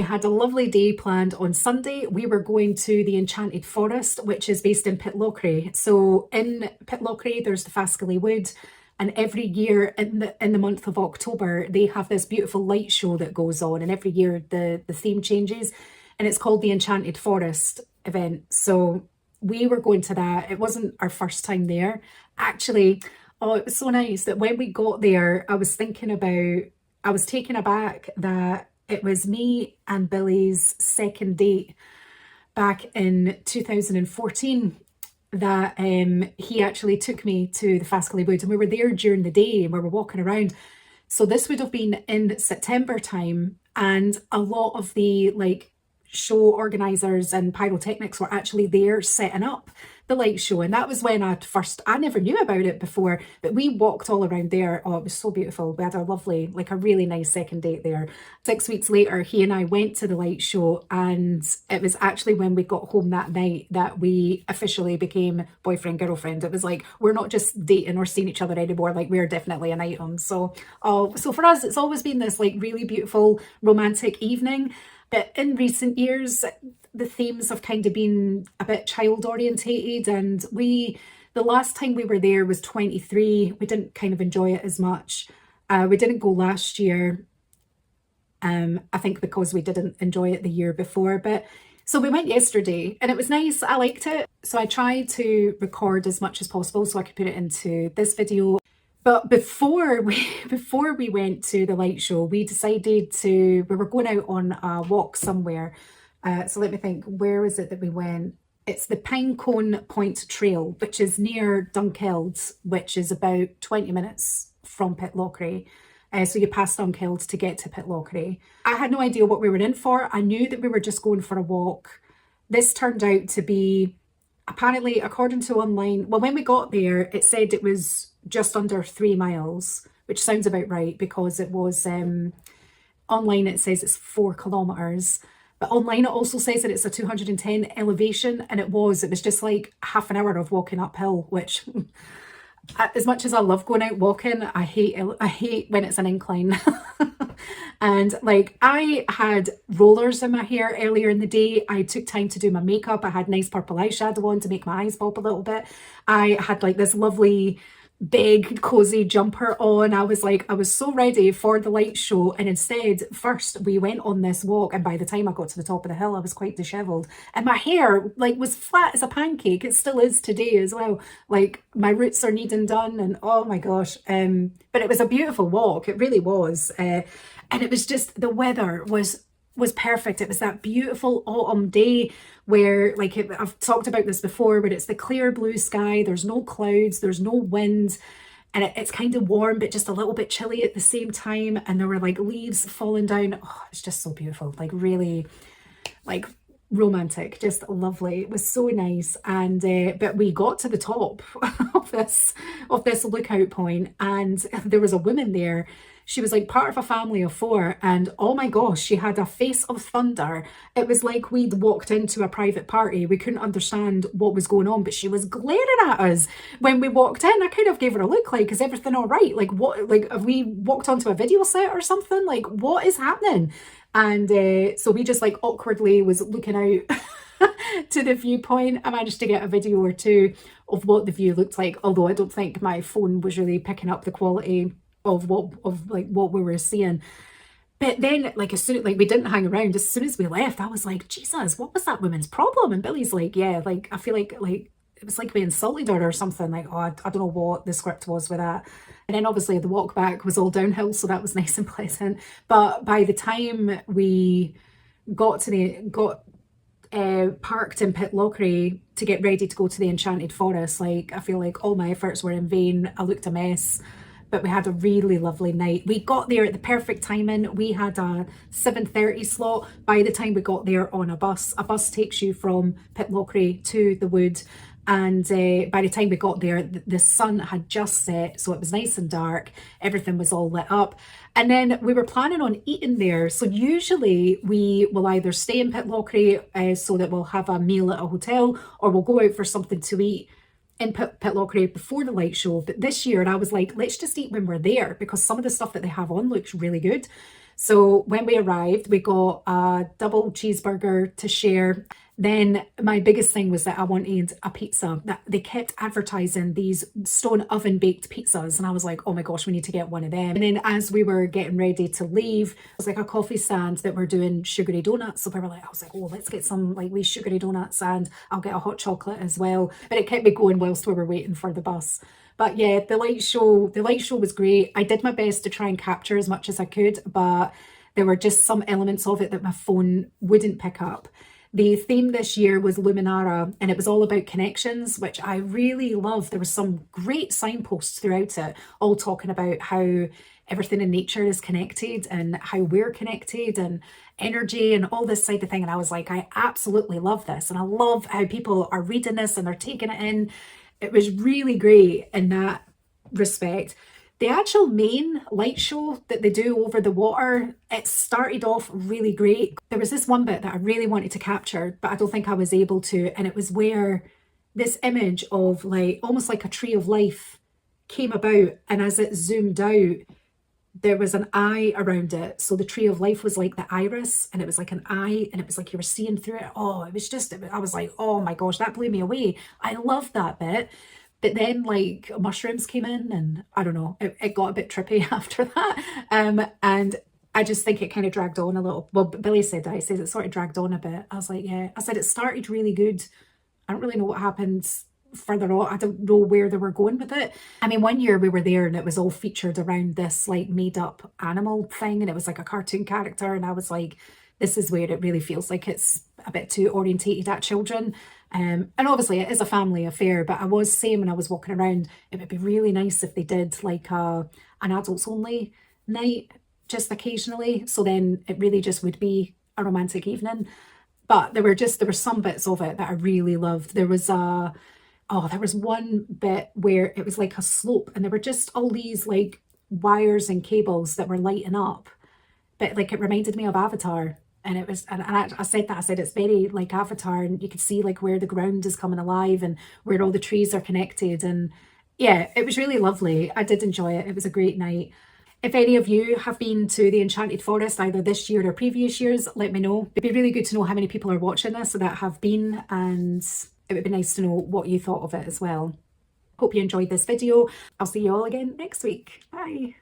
had a lovely day planned on Sunday. We were going to the Enchanted Forest, which is based in Pitlochry. So in Pitlochry, there's the Fascally Wood, and every year in the month of October, they have this beautiful light show that goes on, and every year the theme changes, and it's called the Enchanted Forest event. So we were going to that. It wasn't our first time there. Actually, oh, it was so nice that when we got there, I was taken aback that it was me and Billy's second date back in 2014 that he actually took me to the Fascally Wood, and we were there during the day and we were walking around. So this would have been in September time, and a lot of the show organisers and pyrotechnics were actually there setting up the light show, and that was when I never knew about it before, but we walked all around there. Oh, it was so beautiful. We had a lovely, a really nice second date there. 6 weeks later, he and I went to the light show, and it was actually when we got home that night that we officially became boyfriend girlfriend. It was like, we're not just dating or seeing each other anymore, we're definitely an item. So for us, it's always been this really beautiful romantic evening. But in recent years, the themes have kind of been a bit child orientated, and the last time we were there was 23. We didn't kind of enjoy it as much. We didn't go last year, I think because we didn't enjoy it the year before. But so we went yesterday and it was nice. I liked it. So I tried to record as much as possible so I could put it into this video. But before we went to the light show, we decided we were going out on a walk somewhere. So let me think, where was it that we went? It's the Pinecone Point Trail, which is near Dunkeld, which is about 20 minutes from Pitlochry. So you pass Dunkeld to get to Pitlochry. I had no idea what we were in for. I knew that we were just going for a walk. This turned out to be, apparently, according to online, well, when we got there, it said it was just under 3 miles, which sounds about right, because it was, online it says it's 4 kilometres. But online it also says that it's a 210 elevation, and it was just like half an hour of walking uphill, which as much as I love going out walking, I hate when it's an incline. And I had rollers in my hair earlier in the day. I took time to do my makeup. I had nice purple eyeshadow on to make my eyes pop a little bit. I had this lovely big cozy jumper on. I was so ready for the light show, and instead first we went on this walk, and by the time I got to the top of the hill I was quite disheveled, and my hair was flat as a pancake. It still is today as well. My roots are needing done, and oh my gosh, but it was a beautiful walk. It really was, and it was just, the weather was perfect. It was that beautiful autumn day where, I've talked about this before, but it's the clear blue sky, there's no clouds, there's no wind, and it's kind of warm but just a little bit chilly at the same time, and there were leaves falling down. Oh, it's just so beautiful, really romantic, just lovely. It was so nice. And but we got to the top of this lookout point, and there was a woman there. She was part of a family of 4, and oh my gosh, she had a face of thunder. It was like we'd walked into a private party. We couldn't understand what was going on, but she was glaring at us when we walked in. I kind of gave her a look is everything all right? What, have we walked onto a video set or something? What is happening? And so we just awkwardly was looking out to the viewpoint. I managed to get a video or two of what the view looked like, although I don't think my phone was really picking up the quality of what we were seeing. But then as soon we didn't hang around. As soon as we left, I was like, Jesus, what was that woman's problem? And Billy's yeah, I feel like it was we insulted her or something. Oh, I don't know what the script was with that. And then obviously the walk back was all downhill, so that was nice and pleasant. But by the time we got parked in Pitlochry to get ready to go to the Enchanted Forest, I feel all my efforts were in vain. I looked a mess. But we had a really lovely night. We got there at the perfect timing. We had a 7:30 slot. By the time we got there on a bus takes you from Pitlochry to the wood. And by the time we got there, the sun had just set, so it was nice and dark. Everything was all lit up. And then we were planning on eating there. So usually we will either stay in Pitlochry so that we'll have a meal at a hotel, or we'll go out for something to eat in Pitlochry before the light show. But this year I was let's just eat when we're there, because some of the stuff that they have on looks really good. So when we arrived, we got a double cheeseburger to share. Then my biggest thing was that I wanted a pizza. That they kept advertising these stone oven baked pizzas, and I was like, oh my gosh, we need to get one of them. And then as we were getting ready to leave, it was like a coffee stand that were doing sugary donuts. So we were like, I was like, oh, let's get some like wee sugary donuts, and I'll get a hot chocolate as well. But it kept me going whilst we were waiting for the bus. But yeah, the light show was great. I did my best to try and capture as much as I could, but there were just some elements of it that my phone wouldn't pick up. The theme this year was Luminara, and it was all about connections, which I really loved. There were some great signposts throughout it, all talking about how everything in nature is connected and how we're connected and energy and all this side of thing. And I was like, I absolutely love this. And I love how people are reading this and they're taking it in. It was really great in that respect. The actual main light show that they do over the water, it started off really great. There was this one bit that I really wanted to capture, but I don't think I was able to. And it was where this image of like almost like a tree of life came about. And as it zoomed out, there was an eye around it. So the tree of life was like the iris, and it was like an eye, and it was like you were seeing through it. Oh, it was just, I was like, oh my gosh, that blew me away. I loved that bit. But then like mushrooms came in, and I don't know, it got a bit trippy after that. And I just think it kind of dragged on a little. Well, Billy said that. He says it sort of dragged on a bit. I was like, yeah. I said it started really good. I don't really know what happened further on. I don't know where they were going with it. I mean, one year we were there and it was all featured around this like made up animal thing, and it was like a cartoon character, and I was like, this is where it really feels like it's a bit too orientated at children. And obviously it is a family affair, but I was saying when I was walking around, it would be really nice if they did like an adults only night just occasionally. So then it really just would be a romantic evening. But there were some bits of it that I really loved. There was one bit where it was like a slope, and there were just all these like wires and cables that were lighting up. But like it reminded me of Avatar. And it was, and I said that, I said it's very like Avatar, and you could see like where the ground is coming alive and where all the trees are connected. And yeah, it was really lovely. I did enjoy it. It was a great night. If any of you have been to the Enchanted Forest either this year or previous years, let me know. It'd be really good to know how many people are watching this that have been, and it would be nice to know what you thought of it as well. Hope you enjoyed this video. I'll see you all again next week. Bye.